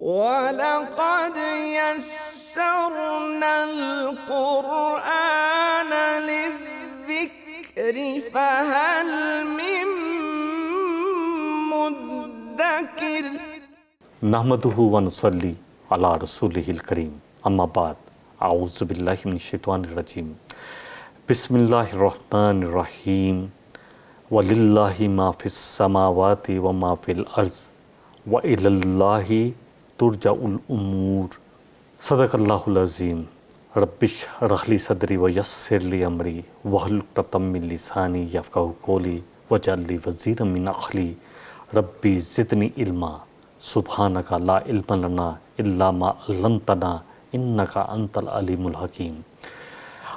وَلَقَدْ يَسَّرْنَا الْقُرْآنَ لِلذِّكْرِ فَهَلْ مِن مُّدَّكِرٍ۔ نحمدہ ونصلی علی رسولہ الکریم، اما بعد، اعوذ باللہ من الشیطان الرجیم، بسم اللہ الرحمن الرحیم، وَلِلَّهِ مَا فِي السَّمَاوَاتِ وَمَا فِي الْأَرْضِ وَإِلَى اللَّهِ تُرْجَعُ الْأُمُورُ۔ صدق اللہ العظیم۔ رب اشرح لی صدری ویسر لی امری واحلل عقدۃ من لسانی یفقہوا قولی واجعل لی وزیرا من اہلی ربی زدنی علما سبحانک لا علم لنا الا ما علمتنا انک انت العلیم الحکیم۔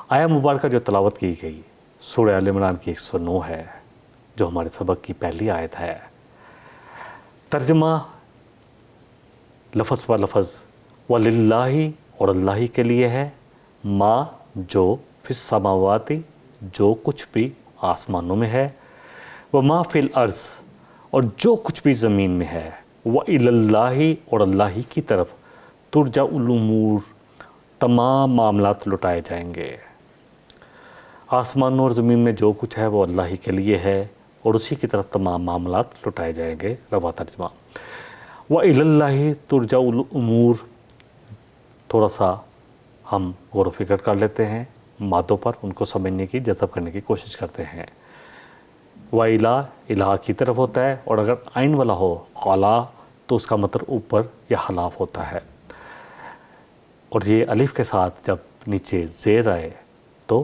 آیہ مبارکہ جو تلاوت کی گئی سورہ آل عمران کی 109 ہے، جو ہمارے سبق کی پہلی آیت ہے۔ ترجمہ لفظ و لفظ، وَلِلَّهِ اور اللہ کے لیے ہے، ما جو، فی السماوات جو کچھ بھی آسمانوں میں ہے، وَمَا فِي الْأَرْضِ اور جو کچھ بھی زمین میں ہے، وَإِلَى اللَّهِ اور اللہ کی طرف ترجع الامور تمام معاملات لٹائے جائیں گے۔ آسمانوں اور زمین میں جو کچھ ہے وہ اللہ کے لیے ہے اور اسی کی طرف تمام معاملات لٹائے جائیں گے۔ رواں ترجمہ، وَإِلَى اللَّهِ ترجع الامور، تھوڑا سا ہم غور و فکر کر لیتے ہیں مادوں پر، ان کو سمجھنے کی، جذب کرنے کی کوشش کرتے ہیں۔ وَإِلَى الہ کی طرف ہوتا ہے، اور اگر عین والا ہو خلا تو اس کا مطلب اوپر یا خلاف ہوتا ہے، اور یہ الف کے ساتھ جب نیچے زیر آئے تو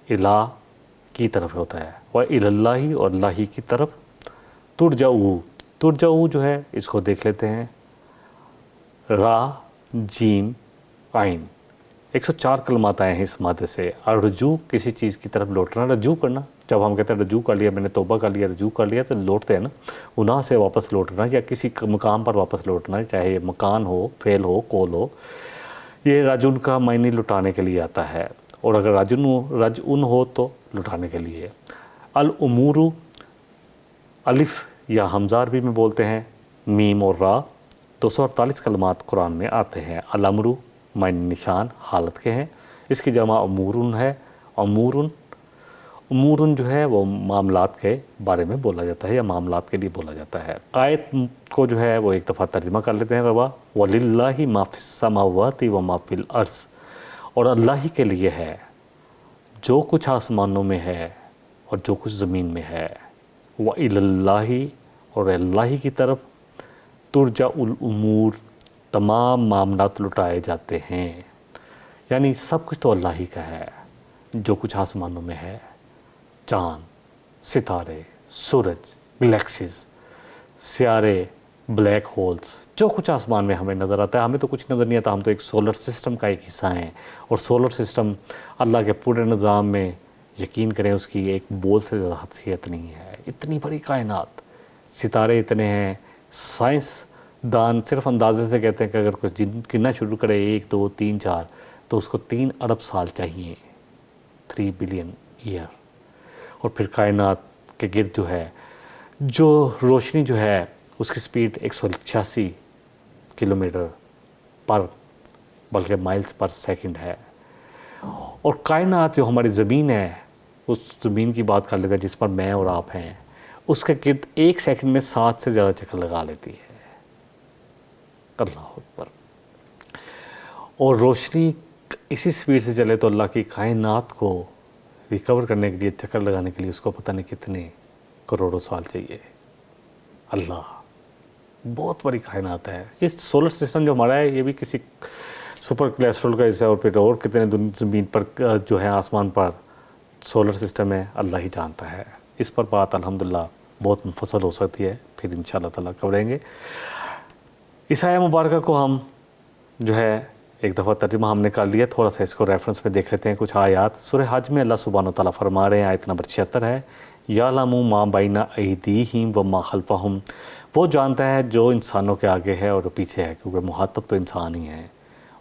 الہ کی طرف ہوتا ہے۔ وَإِلَى اللَّهِ اور اللہ کی طرف ترجع جو ہے اس کو دیکھ لیتے ہیں، را جیم عین، 104 کلمات آئے ہیں اس مادے سے۔ الرجوع کسی چیز کی طرف لوٹنا، رجوع کرنا، جب ہم کہتے ہیں رجوع کر لیا، میں نے توبہ کر لیا، رجوع کر لیا، تو لوٹتے ہیں نا، گناہ سے واپس لوٹنا یا کسی مقام پر واپس لوٹنا، چاہے یہ مکان ہو، فعل ہو، قول ہو، یہ راجعون کا معنی لٹانے کے لیے آتا ہے، اور اگر رجعون ہو تو لٹانے کے لیے۔ الامور، الف یا حمزہ عربی میں بولتے ہیں، میم اور را، 248 کلمات قرآن میں آتے ہیں۔ الامر معنی نشان حالت کے ہیں، اس کی جمع امورن ہے۔ امورن جو ہے وہ معاملات کے بارے میں بولا جاتا ہے یا معاملات کے لیے بولا جاتا ہے۔ آیت کو جو ہے وہ ایک دفعہ ترجمہ کر لیتے ہیں۔ روا، وَلِلَّهِ مَا فِي السَّمَاوَاتِ وَمَا فِي الْأَرْضِ اور اللہ ہی کے لیے ہے جو کچھ آسمانوں میں ہے اور جو کچھ زمین میں ہے۔ وَإِلَى اللَّهِ اور اللہ کی طرف ترجع الامور تمام معاملات لٹائے جاتے ہیں، یعنی سب کچھ تو اللہ ہی کا ہے، جو کچھ آسمانوں میں ہے، چاند، ستارے، سورج، گلیکسیز، سیارے، بلیک ہولز، جو کچھ آسمان میں ہمیں نظر آتا ہے، ہمیں تو کچھ نظر نہیں آتا، ہم تو ایک سولر سسٹم کا ایک حصہ ہیں، اور سولر سسٹم اللہ کے پورے نظام میں یقین کریں اس کی ایک بول سے زیادہ حیثیت نہیں ہے۔ اتنی بڑی کائنات، ستارے اتنے ہیں، سائنس دان صرف اندازے سے کہتے ہیں کہ اگر کچھ گننا شروع کرے 1 2 3 4 تو اس کو 3 ارب سال چاہیے، 3 بلین ایئر، اور پھر کائنات کے گرد جو ہے، جو روشنی جو ہے اس کی سپیڈ 186 کلومیٹر پر، بلکہ مائلز پر سیکنڈ ہے۔ اور کائنات جو ہماری زمین ہے، اس زمین کی بات کر لیتے ہیں جس پر میں اور آپ ہیں، اس کے گرد 1 سیکنڈ میں 7 سے زیادہ چکر لگا لیتی ہے۔ اللہ اکبر۔ اور روشنی اسی سپیڈ سے چلے تو اللہ کی کائنات کو ریکور کرنے کے لیے، چکر لگانے کے لیے اس کو پتہ نہیں کتنے کروڑوں سال چاہیے۔ اللہ، بہت بڑی کائنات ہے۔ یہ سولر سسٹم جو ہمارا ہے یہ بھی کسی سپر کلیسٹرول کا حصہ ہے، اور پھر اور کتنے زمین پر جو ہے آسمان پر سولر سسٹم ہے، اللہ ہی جانتا ہے۔ اس پر بات الحمدللہ بہت مفصل ہو سکتی ہے، پھر انشاءاللہ تعالیٰ کریں گے۔ اس آیہ مبارکہ کو ہم جو ہے ایک دفعہ ترجمہ ہم نے کر لیا، تھوڑا سا اس کو ریفرنس میں دیکھ لیتے ہیں کچھ آیات۔ سورہ حج میں اللہ سبحانہ وتعالیٰ فرما رہے ہیں، آیت نمبر 76 ہے، یعلم ما بین ایدیہم وما خلفہم، وہ جانتا ہے جو انسانوں کے آگے ہے اور پیچھے ہے، کیونکہ مخاطب تو انسان ہی ہیں۔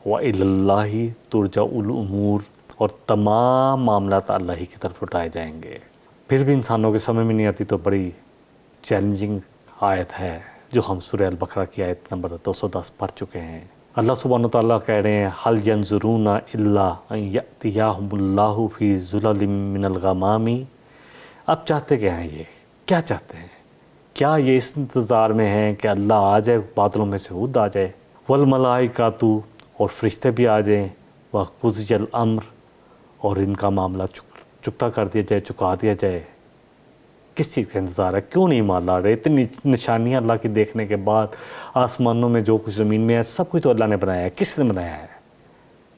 وَإِلَى اللَّهِ تُرْجَعُ الْأُمُورُ اور تمام معاملات اللہ ہی کی طرف اٹھائے جائیں گے۔ پھر بھی انسانوں کے سمجھ میں نہیں آتی تو بڑی چیلنجنگ آیت ہے، جو ہم سورہ البقرہ کی آیت نمبر 210 پڑھ چکے ہیں۔ اللہ سبحانہ و تعالیٰ کہہ رہے ہیں حل ینظرون الا ان یأتیہم اللہ فی ظلل من الغمام۔ اب چاہتے کیا ہیں؟ یہ کیا چاہتے ہیں؟ کیا یہ اس انتظار میں ہیں کہ اللہ آ جائے، بادلوں میں سے خود آ جائے، والملائکۃ اور فرشتے بھی آ جائیں، وقضی الامر اور ان کا معاملہ چکتا کر دیا جائے، چکا دیا جائے؟ کس چیز کا انتظار ہے؟ کیوں نہیں مان لا رہے؟ اتنی نشانیاں اللہ کی دیکھنے کے بعد، آسمانوں میں جو کچھ زمین میں ہے سب کچھ تو اللہ نے بنایا ہے۔ کس نے بنایا ہے؟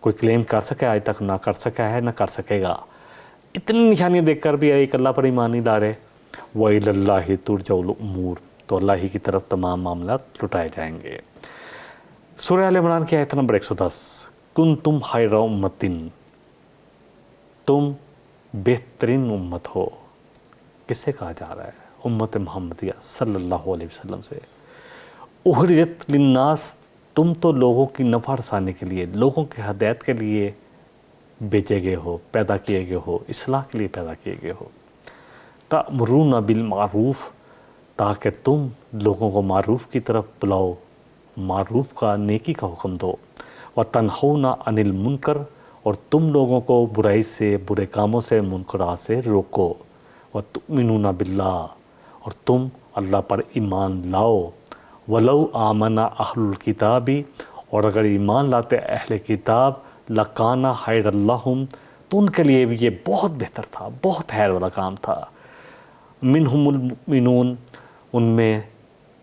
کوئی کلیم کر سکے آج تک؟ نہ کر سکا ہے، نہ کر سکے گا۔ اتنی نشانیاں دیکھ کر بھی ایک اللہ پر ایمان نہیں لا رہے۔ وَإِلَى اللَّهِ تُرْجَعُ الْأُمُورُ، تو اللہ ہی کی طرف تمام معاملات لٹائے جائیں گے۔ سورہ آل عمران کی آیت نمبر 110، کنتم خیر امۃ، تم بہترین امت ہو۔ کس سے کہا جا رہا ہے؟ امت محمدیہ صلی اللہ علیہ وسلم سے۔ اخرجت للناس، تم تو لوگوں کی نفع رسانے کے لیے، لوگوں کی ہدایت کے لیے بھیجے گئے ہو، پیدا کیے گئے ہو، اصلاح کے لیے پیدا کیے گئے ہو۔ تأمرون بالمعروف، تاکہ تم لوگوں کو معروف کی طرف بلاؤ، معروف کا، نیکی کا حکم دو۔ وتنہون عن المنکر، اور تم لوگوں کو برائی سے، برے کاموں سے، منکرات سے روکو۔ وتؤمنون باللہ، اور تم اللہ پر ایمان لاؤ۔ ولو آمن اہل الکتاب، اور اگر ایمان لاتے اہل کتاب، لکان خیر لہم، تو ان کے لیے بھی یہ بہت بہتر تھا، بہت خیر والا کام تھا۔ منہم المؤمنون، ان میں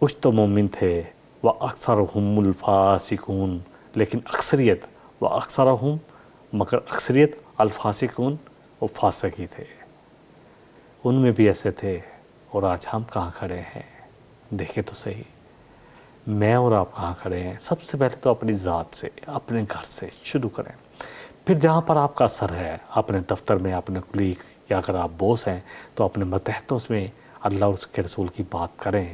کچھ تو مومن تھے، واکثرہم الفاسقون، لیکن اکثریت، واکثرہم، مگر اکثریت، الفاسقون، وہ فاسق ہی تھے۔ ان میں بھی ایسے تھے، اور آج ہم کہاں کھڑے ہیں؟ دیکھیں تو صحیح، میں اور آپ کہاں کھڑے ہیں؟ سب سے پہلے تو اپنی ذات سے، اپنے گھر سے شروع کریں، پھر جہاں پر آپ کا اثر ہے، اپنے دفتر میں، اپنے کلیگ، یا اگر آپ بوس ہیں تو اپنے ماتحتوں میں اللہ اور اس کے رسول کی بات کریں،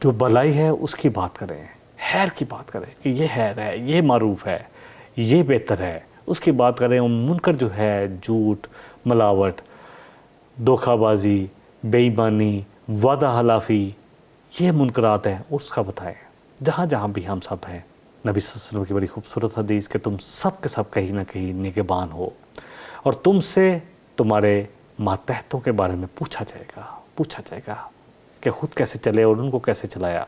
جو بھلائی ہے اس کی بات کریں، خیر کی بات کریں کہ یہ خیر ہے، یہ معروف ہے، یہ بہتر ہے، اس کی بات کریں۔ اور منکر جو ہے، جھوٹ، ملاوٹ، دھوکہ بازی، بے ایمانی، وعدہ خلافی، یہ منکرات ہیں، اس کا بتائیں۔ جہاں جہاں بھی ہم سب ہیں، نبی صلی اللہ علیہ وسلم کی بڑی خوبصورت حدیث کہ تم سب کے سب کہیں نہ کہیں نگہبان ہو، اور تم سے تمہارے ماتحتوں کے بارے میں پوچھا جائے گا کہ خود کیسے چلے اور ان کو کیسے چلایا۔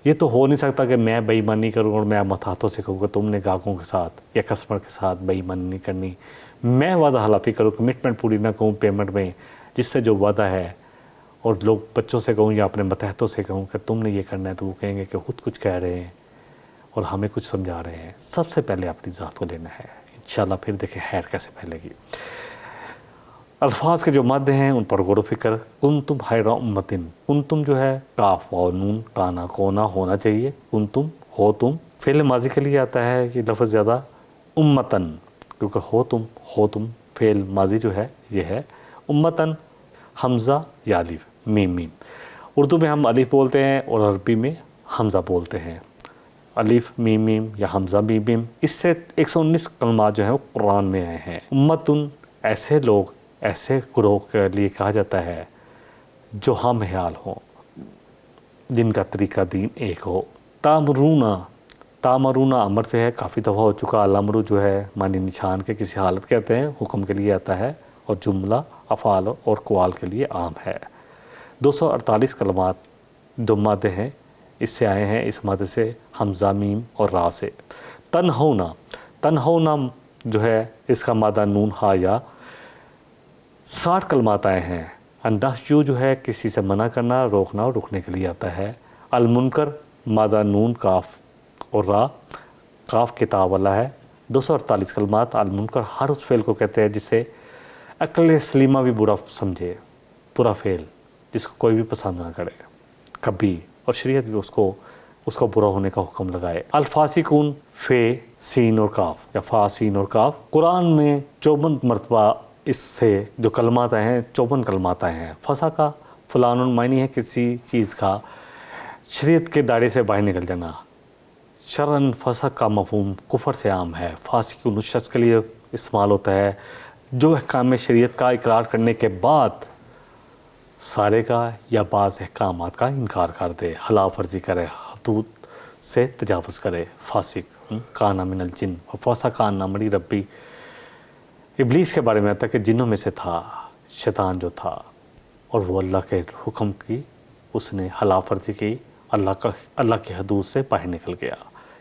یہ تو ہو نہیں سکتا کہ میں بے ایمانی کروں اور میں ماتحتوں سے کہوں کہ تم نے گاہکوں کے ساتھ یا کسٹمر کے ساتھ بے ایمانی نہیں کرنی، میں وعدہ خلافی کروں، کمٹمنٹ پوری نہ کروں پیمنٹ میں، جس سے جو وعدہ ہے، اور لوگ بچوں سے کہوں یا اپنے ماتحتوں سے کہوں کہ تم نے یہ کرنا ہے، تو وہ کہیں گے کہ خود کچھ کہہ رہے ہیں اور ہمیں کچھ سمجھا رہے ہیں۔ سب سے پہلے اپنی ذات کو لینا ہے، انشاءاللہ پھر دیکھیں خیر کیسے پھیلے گی۔ الفاظ کے جو مادے ہیں ان پر غور و فکر۔ کنتم خیر امۃ، کنتم جو ہے کاف و نون، کانا کونا ہونا چاہیے، کنتم ہو تم، فعل ماضی کے لیے آتا ہے یہ لفظ زیادہ، امتن، کیونکہ ہو تم فعل ماضی جو ہے یہ ہے، امتن حمزہ یا الف، میم۔ اردو میں ہم الف بولتے ہیں اور عربی میں حمزہ بولتے ہیں، الف میم یا حمزہ میم۔ اس سے 119 کلمات جو ہیں وہ قرآن میں آئے ہیں۔ امتن، ایسے لوگ، ایسے گروہ کے لیے کہا جاتا ہے جو ہم خیال ہوں، جن کا طریقہ دین ایک ہو۔ تامرون امر سے ہے، کافی دفعہ ہو چکا۔ الامر جو ہے معنی نشان کے کسی حالت کہتے ہیں، حکم کے لیے آتا ہے، اور جملہ افعال اور قوال کے لیے عام ہے۔ 248 کلمات جو مادے ہیں اس سے آئے ہیں، اس مادے سے حمزہ میم اور را سے۔ تنہونا جو ہے اس کا مادہ نون ہا یا، 60 کلمات آئے ہیں۔ النہی جو ہے کسی سے منع کرنا، روکنا اور رکنے کے لیے آتا ہے۔ المنکر مادہ نون کاف اور را، کاف کتاب والا ہے۔ 248 کلمات۔ المنکر ہر اس فعل کو کہتے ہیں جسے عقل سلیمہ بھی برا سمجھے، برا فعل جس کو کوئی بھی پسند نہ کرے کبھی، اور شریعت بھی اس کو برا ہونے کا حکم لگائے۔ الفاسقون، فے سین اور کاف یا فا سین اور کاف۔ قرآن میں 54 مرتبہ اس سے جو کلمات آئے ہیں، 54 کلمات آئے ہیں۔ فسقہ فلان معنی ہے کسی چیز کا شریعت کے دائرے سے باہر نکل جانا۔ شرعاً فسق کا مفہوم کفر سے عام ہے۔ فاسق اس شخص کے لیے استعمال ہوتا ہے جو احکام شریعت کا اقرار کرنے کے بعد سارے کا یا بعض احکامات کا انکار کر دے، خلاف ورزی کرے، حدود سے تجاوز کرے، فاسق، کانا من الجن وفسق عن امر ربی۔ ابلیس کے بارے میں آتا ہے کہ جنوں میں سے تھا، شیطان جو تھا، اور وہ اللہ کے حکم کی اس نے خلاف ورزی کی، اللہ کی حدود سے باہر نکل گیا،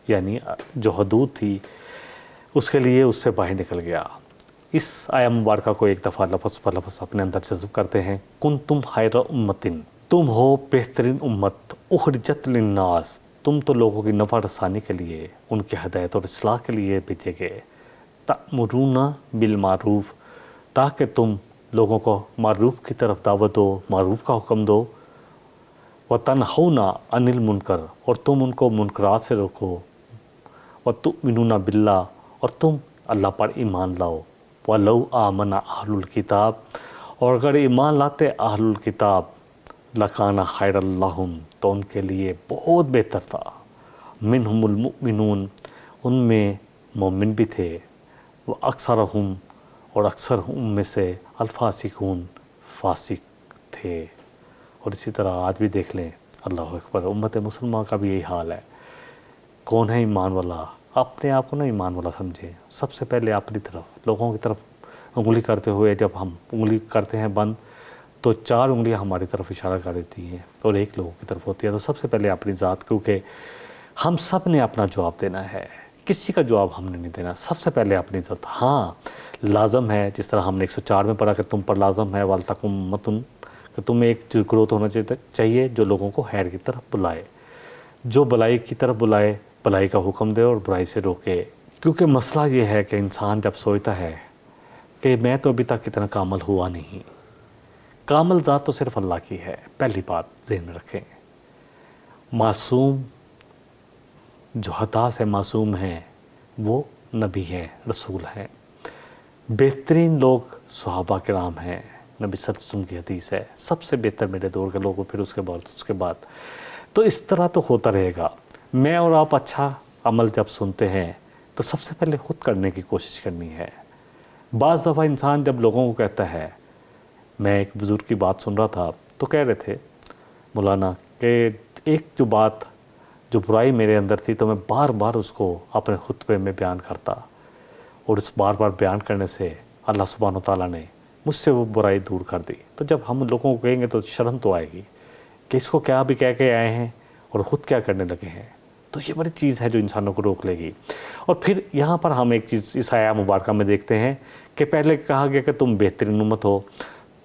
یعنی جو حدود تھی اس کے لیے اس سے باہر نکل گیا۔ اس آیہ مبارکہ کو ایک دفعہ لفظ پر لفظ اپنے اندر جذب کرتے ہیں۔ کنتم خیر امتن، تم ہو بہترین امت، اخرجت للناس، تم تو لوگوں کی نفع رسانی کے لیے، ان کی ہدایت اور اصلاح کے لیے بھیجے گئے، تأمرون بالمعروف، تاکہ تم لوگوں کو معروف کی طرف دعوت دو، معروف کا حکم دو، وتنہون عن المنکر، اور تم ان کو منکرات سے روکو، وتؤمنون باللہ، اور تم اللہ پر ایمان لاؤ، وَلَوْ آمَنَ أَهْلُ الْكِتَابِ، اور اگر ایمان لاتے اہل الکتاب، لَكَانَ خَيْرًا لَهُمْ، تو ان کے لیے بہت بہتر تھا، مِنْهُمُ الْمُؤْمِنُونَ، ان میں مومن بھی تھے، وَأَكْثَرُهُمْ، اور اکثر ان میں سے الفاسقون، فاسق تھے۔ اور اسی طرح آج بھی دیکھ لیں، اللہ اکبر، امت مسلمہ کا بھی یہی حال ہے۔ کون ہے ایمان والا؟ اپنے آپ کو نہ ایمان والا سمجھیں، سب سے پہلے اپنی طرف، لوگوں کی طرف انگلی کرتے ہوئے جب ہم انگلی کرتے ہیں بند تو 4 انگلیاں ہماری طرف اشارہ کر دیتی ہیں اور 1 لوگوں کی طرف ہوتی ہے۔ تو سب سے پہلے اپنی ذات، کیونکہ ہم سب نے اپنا جواب دینا ہے، کسی کا جواب ہم نے نہیں دینا، سب سے پہلے اپنی ذات۔ ہاں لازم ہے، جس طرح ہم نے 104 میں پڑھا کہ تم پر لازم ہے وَلْتَكُنْ أُمَّةٌ، کہ تمہیں ایک گروہ ہونا چاہیے جو لوگوں کو خیر کی طرف بلائے، جو بلائی کی طرف بلائے، بلائی کا حکم دے اور برائی سے روکے۔ کیونکہ مسئلہ یہ ہے کہ انسان جب سوچتا ہے کہ میں تو ابھی تک اتنا کامل ہوا نہیں، کامل ذات تو صرف اللہ کی ہے، پہلی بات ذہن میں رکھیں۔ معصوم جو خطا سے معصوم ہیں وہ نبی ہیں، رسول ہیں، بہترین لوگ صحابہ کرام ہیں، نبی صلی اللہ علیہ وسلم کی حدیث ہے، سب سے بہتر میرے دور کے لوگوں، پھر اس کے بعد تو اس طرح تو ہوتا رہے گا۔ میں اور آپ اچھا عمل جب سنتے ہیں تو سب سے پہلے خود کرنے کی کوشش کرنی ہے۔ بعض دفعہ انسان جب لوگوں کو کہتا ہے، میں ایک بزرگ کی بات سن رہا تھا تو کہہ رہے تھے مولانا کہ ایک جو برائی میرے اندر تھی تو میں بار بار اس کو اپنے خطبے میں بیان کرتا، اور اس بار بار بیان کرنے سے اللہ سبحانہ وتعالیٰ نے مجھ سے وہ برائی دور کر دی۔ تو جب ہم لوگوں کو کہیں گے تو شرم تو آئے گی کہ اس کو کیا بھی کہہ کے آئے ہیں اور خود کیا کرنے لگے ہیں۔ تو یہ بڑی چیز ہے جو انسانوں کو روک لے گی۔ اور پھر یہاں پر ہم ایک چیز اس آیہ مبارکہ میں دیکھتے ہیں کہ پہلے کہا گیا کہ تم بہترین امت ہو،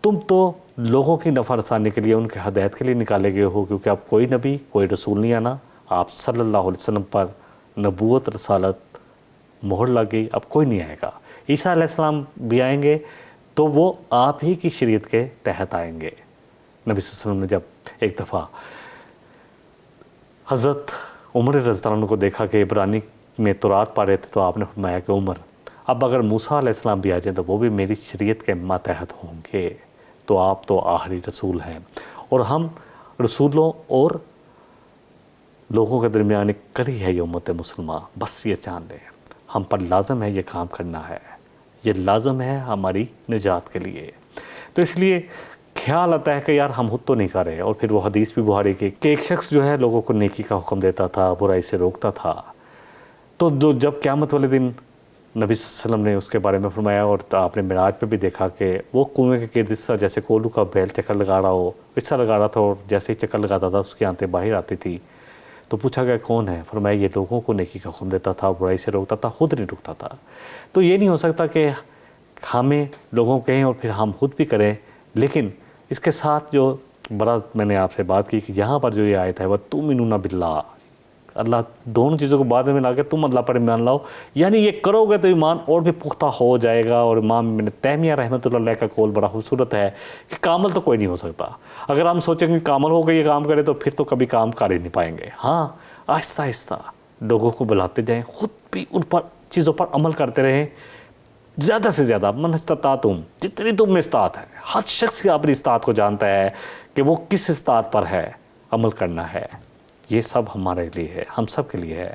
تم تو لوگوں کی نفع رسانی کے لیے، ان کے ہدایت کے لیے نکالے گئے ہو، کیونکہ اب کوئی نبی کوئی رسول نہیں آنا، آپ صلی اللہ علیہ وسلم پر نبوت رسالت مہر لگ گئی، اب کوئی نہیں آئے گا۔ عیسیٰ علیہ السلام بھی آئیں گے تو وہ آپ ہی کی شریعت کے تحت آئیں گے۔ نبی صلی اللہ علیہ وسلم نے جب ایک دفعہ حضرت عمر رضی اللہ عنہ کو دیکھا کہ عبرانی میں تورات پڑھ رہے تھے تو آپ نے فرمایا کہ عمر، اب اگر موسیٰ علیہ السلام بھی آ جائیں تو وہ بھی میری شریعت کے ماتحت ہوں گے، تو آپ تو آخری رسول ہیں، اور ہم رسولوں اور لوگوں کے درمیان ایک کڑی ہے یہ امت مسلمہ۔ بس یہ جان لیں، ہم پر لازم ہے یہ کام کرنا ہے، یہ لازم ہے ہماری نجات کے لیے۔ تو اس لیے خیال آتا ہے کہ یار ہم خود تو نہیں کر رہے، اور پھر وہ حدیث بھی بخاری کی کہ ایک شخص جو ہے لوگوں کو نیکی کا حکم دیتا تھا، برائی سے روکتا تھا، تو جب قیامت والے دن نبی صلی اللہ علیہ وسلم نے اس کے بارے میں فرمایا، اور آپ نے معراج پہ بھی دیکھا کہ وہ کنویں کے گرد اس طرح جیسے کولو کا بیل چکر لگا رہا ہو، اس طرح لگا رہا تھا، اور جیسے ہی چکر لگاتا تھا اس کی آنتیں باہر آتی تھی۔ تو پوچھا گیا کون ہے؟ فرمایا یہ لوگوں کو نیکی کا حکم دیتا تھا، برائی سے روکتا تھا، خود نہیں رکتا تھا۔ تو یہ نہیں ہو سکتا کہ ہمیں لوگوں کو کہیں اور پھر ہم خود بھی کریں، لیکن اس کے ساتھ جو بڑا میں نے آپ سے بات کی کہ یہاں پر جو یہ آیت ہے وہ تؤمنون باللہ، اللہ دونوں چیزوں کو بعد میں لا کے تم اللہ پر ایمان لاؤ، یعنی یہ کرو گے تو ایمان اور بھی پختہ ہو جائے گا۔ اور امام ابن تیمیہ رحمۃ اللہ علیہ کا قول بڑا خوبصورت ہے کہ کامل تو کوئی نہیں ہو سکتا۔ اگر ہم سوچیں کہ کامل ہو کے یہ کام کرے تو پھر تو کبھی کام کر ہی نہیں پائیں گے۔ ہاں آہستہ آہستہ لوگوں کو بلاتے جائیں، خود بھی ان پر چیزوں پر عمل کرتے رہیں، زیادہ سے زیادہ من استطاعتم، جتنی تم میں استطاعت ہے، ہر شخص اپنی استطاعت کو جانتا ہے کہ وہ کس استطاعت پر ہے، عمل کرنا ہے۔ یہ سب ہمارے لیے ہے، ہم سب کے لیے ہے۔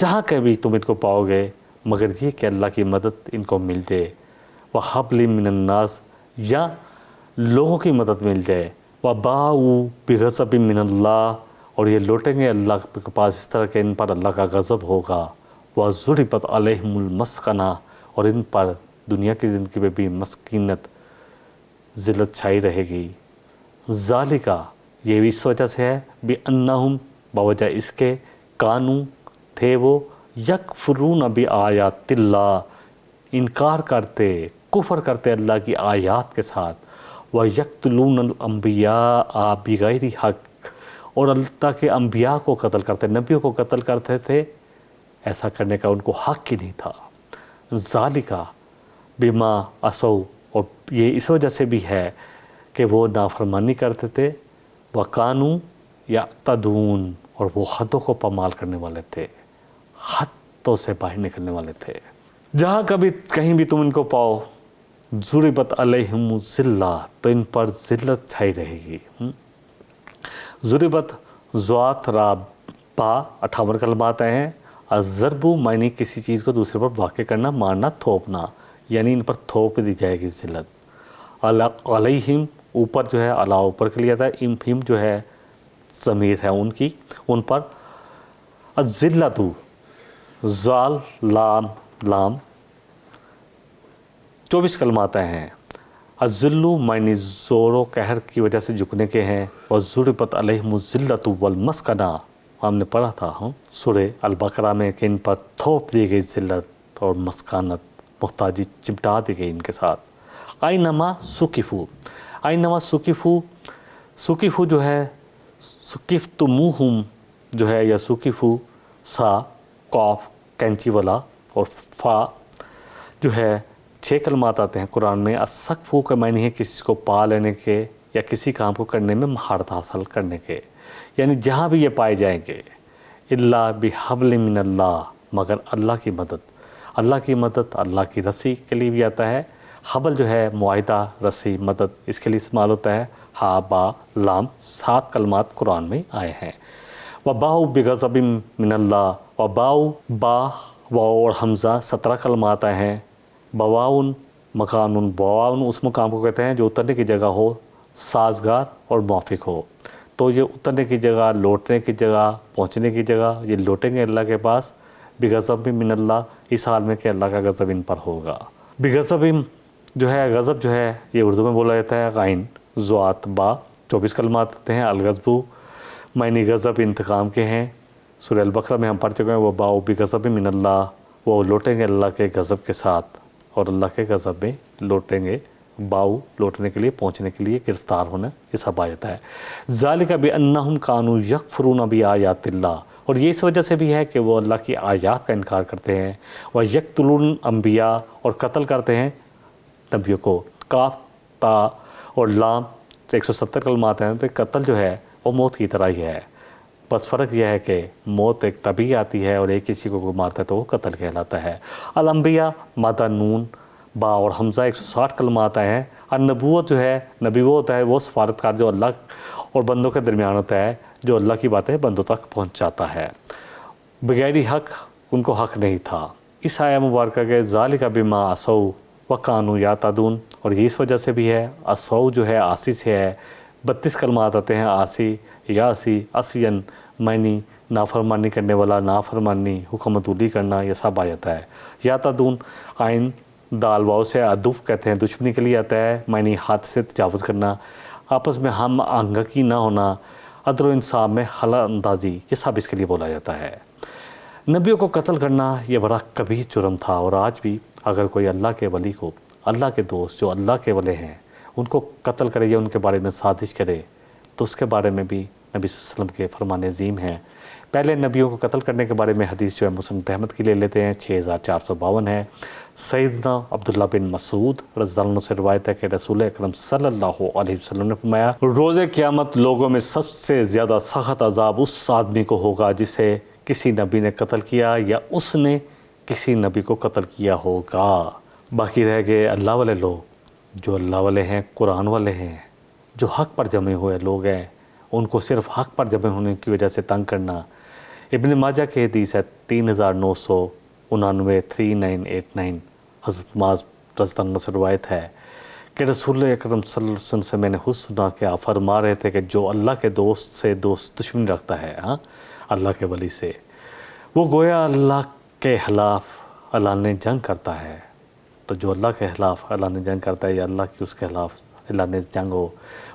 جہاں کبھی تم ان کو پاؤ گے مگر یہ کہ اللہ کی مدد ان کو مل جائے، وَحَبْلٍ مِّنَ النَّاسِ یا لوگوں کی مدد مل جائے، وَبَاءُوا بِغَضَبٍ مِّنَ اللَّهِ اور یہ لوٹیں گے اللہ کے پاس اس طرح کہ ان پر اللہ کا غضب ہوگا، وَضُرِبَتْ عَلَيْهِمُ الْمَسْكَنَةُ اور ان پر دنیا کی زندگی میں بھی مسکینت ذلت چھائی رہے گی، ذالکہ یہ بھی اس وجہ سے ہے بِأَنَّهُمْ بوجہ اس کے کانوں تھے وہ یکفرون بآیات اللہ انکار کرتے کفر کرتے اللہ کی آیات کے ساتھ، وَيَقْتُلُونَ الْأَنْبِيَاءَ بِغَيْرِ حق اور اللہ کے انبیاء کو قتل کرتے، نبیوں کو قتل کرتے تھے، ایسا کرنے کا ان کو حق ہی نہیں تھا، ذالکہ بما عصوا اور یہ اس وجہ سے بھی ہے کہ وہ نافرمانی کرتے تھے، وَقَانُوا يَعْتَدُونَ اور وہ حدوں کو پامال کرنے والے تھے، حدوں سے باہر نکلنے والے تھے۔ جہاں کبھی کہیں بھی تم ان کو پاؤ، ضربت علیہم الذلہ تو ان پر ذلت چھائی رہے گی۔ ضربت ذات را با 58 کلمات ہیں، الضرب معنی کسی چیز کو دوسرے پر واقع کرنا، مارنا، تھوپنا، یعنی ان پر تھوپ دی جائے گی ذلت۔ علیہم اوپر جو ہے علا اوپر کے لیے آتا ہے، ہم جو ہے ضمیر ہے ان کی، ان پر الذلۃ زال لام 24 کلمات ہیں۔ الذل معنی زور و قہر کی وجہ سے جھکنے کے ہیں، وَضُرِبَتْ عَلَيْهِمُ الذِّلَّةُ وَالْمَسْكَنَةُ ہم نے پڑھا تھا سورہ البقرہ میں کہ ان پر تھوپ دی گئی ذلت اور مسکانت، محتاجی چمٹا دی گئی ان کے ساتھ۔ اینما سکفو، اینما سکفو، سکفو جو ہے سکفتموہم جو ہے یا سکفو سا قاف کینچی والا اور فا جو ہے 6 کلمات آتے ہیں قرآن میں۔ السقفو کا معنی ہے کسی کو پا لینے کے یا کسی کام کو کرنے میں مہارت حاصل کرنے کے، یعنی جہاں بھی یہ پائے جائیں گے، الا بحبل من اللہ مگر اللہ کی مدد، اللہ کی مدد اللہ کی رسی کے لیے بھی آتا ہے۔ حبل جو ہے معاہدہ، رسی، مدد، اس کے لیے استعمال ہوتا ہے۔ ہا با لام 7 کلمات قرآن میں آئے ہیں۔ وباؤ بغضب من اللہ، وباؤ با واو اور حمزہ 17 کلمات آئے ہیں۔ بواؤن مکان، بواؤن اس مقام کو کہتے ہیں جو اترنے کی جگہ ہو، سازگار اور موافق ہو۔ تو یہ اترنے کی جگہ، لوٹنے کی جگہ، پہنچنے کی جگہ، یہ لوٹیں گے اللہ کے پاس بغضب من اللہ، اس حال میں کہ اللہ کا غضب ان پر ہوگا۔ بغضب جو ہے غضب جو ہے یہ اردو میں بولا جاتا ہے، غین ذات با 24 کلمات آتے ہیں۔ الغضب معنی غضب انتقام کے ہیں، سورہ البقرہ میں ہم پڑھ چکے ہیں۔ وہ باؤ بغضب من اللہ، وہ لوٹیں گے اللہ کے غضب کے ساتھ اور اللہ کے غضب میں لوٹیں گے۔ باؤ لوٹنے کے لیے، پہنچنے کے لیے، گرفتار ہونا، یہ سب آ جاتا ہے۔ ذالک بانہم کانوا یکفرون بآیات اللہ اور یہ اس وجہ سے بھی ہے کہ وہ اللہ کی آیات کا انکار کرتے ہیں، وَيَقْتُلُونَ الْأَنْبِيَاءَ اور قتل کرتے ہیں نبیوں کو۔ کاف تا اور لام 170 کلمات ہیں، تو قتل جو ہے وہ موت کی طرح ہی ہے، بس فرق یہ ہے کہ موت ایک طبعی آتی ہے اور ایک کسی کو کوئی مارتا ہے تو وہ قتل کہلاتا ہے۔ الانبیاء مادہ نون با اور حمزہ 160 کلمات آئے ہیں۔ النبوت جو ہے، نبی وہ ہوتا ہے وہ سفارتکار جو اللہ اور بندوں کے درمیان ہوتا ہے، جو اللہ کی باتیں بندوں تک پہنچاتا ہے۔ بغیر حق ان کو حق نہیں تھا۔ اس آیہ مبارکہ کے ذالک بما عصوا وکانوا یعتدون اور یہ اس وجہ سے بھی ہے، عصوا جو ہے عاصی سے ہے، 32 کلمات آتے ہیں۔ عاصی، یاسی، عصین معنی نافرمانی کرنے والا، نافرمانی، حکم عدولی کرنا، یہ سب آ جاتا ہے۔ یعتدون عین دال واؤ سے عدو کہتے ہیں، دشمنی کے لیے آتا ہے، معنی حد سے تجاوز کرنا، آپس میں ہم آہنگی نہ ہونا، عدل و انصاف میں خلا اندازی، یہ سب اس کے لیے بولا جاتا ہے۔ نبیوں کو قتل کرنا یہ بڑا کبیر جرم تھا، اور آج بھی اگر کوئی اللہ کے ولی کو، اللہ کے دوست جو اللہ کے ولی ہیں، ان کو قتل کرے یا ان کے بارے میں سازش کرے تو اس کے بارے میں بھی نبی صلی اللہ علیہ وسلم کے فرمان عظیم ہیں۔ پہلے نبیوں کو قتل کرنے کے بارے میں حدیث جو ہے مسند احمد کی لے لیتے ہیں، 6452 ہے۔ سیدنا عبداللہ بن مسعود رضی اللہ عنہ سے روایت ہے کہ رسول اکرم صلی اللہ علیہ وسلم نے فرمایا، روز قیامت لوگوں میں سب سے زیادہ سخت عذاب اس آدمی کو ہوگا جسے کسی نبی نے قتل کیا یا اس نے کسی نبی کو قتل کیا ہوگا۔ باقی رہ گئے اللہ والے لوگ، جو اللہ والے ہیں، قرآن والے ہیں، جو حق پر جمے ہوئے لوگ ہیں، ان کو صرف حق پر جمے ہونے کی وجہ سے تنگ کرنا، ابن ماجہ کی حدیث ہے 3999 3989 حضرت معاذ رضی اللہ عنہ سے روایت ہے کہ رسول اکرم صلی اللہ علیہ وسلم سے میں نے خود سنا کہ آپ فرما رہے تھے کہ جو اللہ کے دوست سے دشمنی رکھتا ہے، اللہ کے ولی سے، وہ گویا اللہ کے خلاف اعلان جنگ کرتا ہے۔ تو جو اللہ کے خلاف اعلان جنگ کرتا ہے یا اللہ کی اس کے خلاف اعلان جنگ ہو،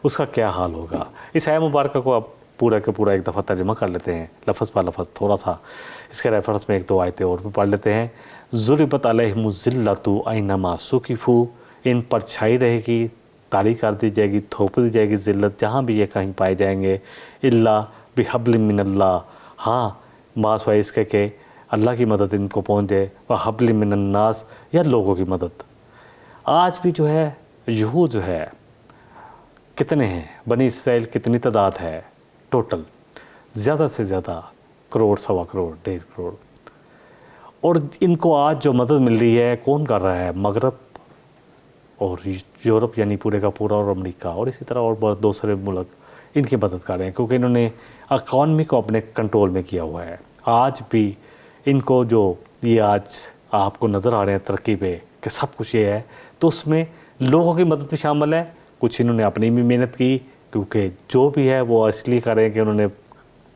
اس کا کیا حال ہوگا۔ اس آیت مبارکہ کو اب پورا کے پورا ایک دفعہ ترجمہ کر لیتے ہیں، لفظ پر لفظ تھوڑا سا اس کے ریفرنس میں ایک دو آیتیں اور بھی پڑھ لیتے ہیں۔ ضربت علیہم الذلۃ اینما ثقفوا، ان پر چھائی رہے گی، تاری کر دی جائے گی، تھوپ دی جائے گی ذلت جہاں بھی یہ کہیں پائے جائیں گے، الا بحبل من اللہ، ہاں سوائے اس کے کہ اللہ کی مدد ان کو پہنچ جائے، وحبل من الناس، یا لوگوں کی مدد۔ آج بھی جو ہے یہود جو ہے کتنے ہیں، بنی اسرائیل کتنی تعداد ہے ٹوٹل، زیادہ سے زیادہ کروڑ، سوا کروڑ، 1.5 کروڑ، اور ان کو آج جو مدد مل رہی ہے کون کر رہا ہے؟ مغرب اور یورپ، یعنی پورے کا پورا، اور امریکہ، اور اسی طرح اور بہت دوسرے ملک ان کی مدد کر رہے ہیں، کیونکہ انہوں نے اکانومی کو اپنے کنٹرول میں کیا ہوا ہے۔ آج بھی ان کو جو یہ آج آپ کو نظر آ رہے ہیں ترقی پہ کہ سب کچھ یہ ہے، تو اس میں لوگوں کی مدد بھی شامل ہے، کچھ انہوں نے اپنی بھی محنت کی، کیونکہ جو بھی ہے وہ اس لیے کر رہے ہیں کہ انہوں نے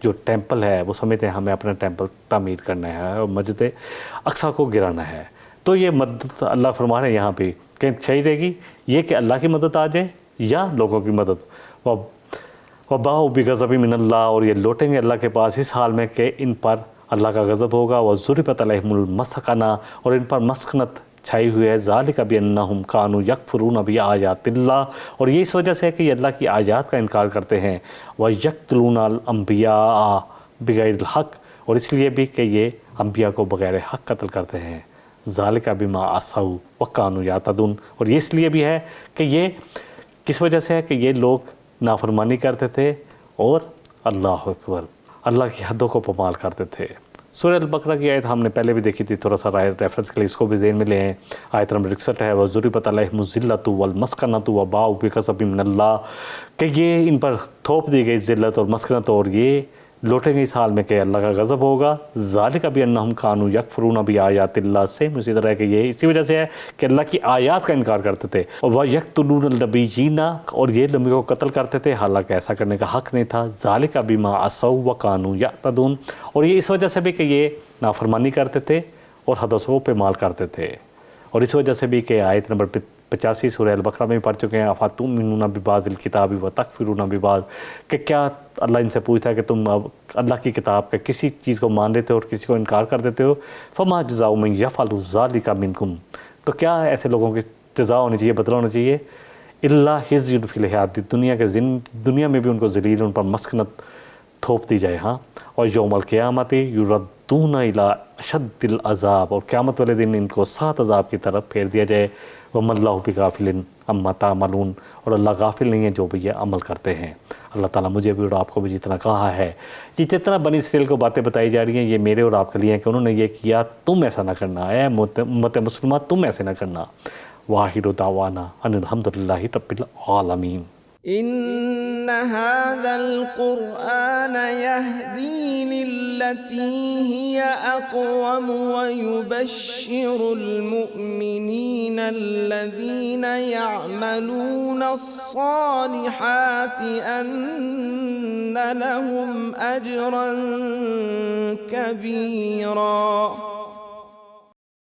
جو ٹیمپل ہے وہ سمجھتے ہیں ہمیں اپنا ٹیمپل تعمیر کرنا ہے اور مسجد اقصیٰ کو گرانا ہے۔ تو یہ مدد اللہ فرما رہے ہیں یہاں پہ کہ صحیح رہے گی یہ کہ اللہ کی مدد آ جائے یا لوگوں کی مدد۔ وباء بغضب من اللہ، اور یہ لوٹیں گے اللہ کے پاس اس حال میں کہ ان پر اللہ کا غضب ہوگا۔ وضربت علیہم المسکنہ، اور ان پر مسکنت چھائی ہوئی ہے، ذالک بانہم کانوا یکفرون بآیات اللہ، اور یہ اس وجہ سے ہے کہ یہ اللہ کی آیات کا انکار کرتے ہیں۔ ویقتلون الانبیاء بغیر الحق، اور اس لیے بھی کہ یہ انبیاء کو بغیر حق قتل کرتے ہیں۔ ذالک بما عصوا وکانوا یعتدون، اور یہ اس لیے بھی ہے کہ یہ کس وجہ سے ہے کہ یہ لوگ نافرمانی کرتے تھے اور اللہ اکبر، اللہ کی حدوں کو پامال کرتے تھے۔ سورہ البقرہ کی آیت ہم نے پہلے بھی دیکھی تھی، تھوڑا سا ریفرنس کے لیے اس کو بھی ذہن میں لے ہیں۔ آیت نمبر 61 ہے، وَضُرِبَتْ عَلَيْهِمُ الذِّلَّةُ وَالْمَسْكَنَةُ وَبَاءُوا بِغَضَبٍ مِّنَ اللَّهِ، کہ یہ ان پر تھوپ دی گئی ذلت اور مسکنت، اور یہ لوٹیں گے اس حال میں کہ اللہ کا غضب ہوگا۔ ذَلِكَ بِأَنَّهُمْ كَانُوا يَكْفُرُونَ بِآيَاتِ اللَّهِ، سے اسی طرح کہ یہ اسی وجہ سے ہے کہ اللہ کی آیات کا انکار کرتے تھے۔ وَيَقْتُلُونَ النَّبِيِّينَ، اور یہ نبیوں کو قتل کرتے تھے حالانکہ ایسا کرنے کا حق نہیں تھا۔ ذَلِكَ بِمَا عَصَوْا وَكَانُوا يَعْتَدُونَ، اور یہ اس وجہ سے بھی کہ یہ نافرمانی کرتے تھے اور حد و حدود پہ مال کرتے تھے، اور اس وجہ سے بھی کہ آیت نمبر 85 سورہ البقرہ میں پڑھ چکے ہیں، اَفَتُؤْمِنُونَ بِبَعْضِ الْكِتَابِ وَتَكْفُرُونَ بِبَعْضٍ، کہ کیا اللہ ان سے پوچھتا ہے کہ تم اب اللہ کی کتاب کے کسی چیز کو مان لیتے ہو اور کسی کو انکار کر دیتے ہو؟ فَمَا جَزَاءُ مَن يَفْعَلُ ذَلِكَ مِنكُمْ، تو کیا ایسے لوگوں کی جزا ہونی چاہیے، بدلہ ہونا چاہیے؟ اِلَّا خِزْيٌ فِي الْحَيَاةِ الدُّنْيَا، کہ دنیا میں بھی ان کو ذلیل، ان پر مسکنت تھوپ دی جائے، اور یوم القیامت یردون الی اشد العذاب، اور قیامت والے دن ان کو سخت عذاب کی طرف پھیر دیا جائے۔ وما اللہ بغافل عما تعملون، اور اللہ غافل نہیں ہے جو بھی یہ عمل کرتے ہیں۔ اللہ تعالیٰ مجھے بھی اور آپ کو بھی جتنا کہا ہے، جتنا بنی اسرائیل کو باتیں بتائی جا رہی ہیں، یہ میرے اور آپ کے لیے ہیں کہ انہوں نے یہ کیا، تم ایسا نہ کرنا، اے امت مسلمہ تم ایسے نہ کرنا۔ وآخر دعوانا ان الحمد للہ رب العالمین۔ إن هذا القرآن يهدي للتي هي أقوم ويبشر المؤمنين الذين يعملون الصالحات أن لهم أجرا كبيرا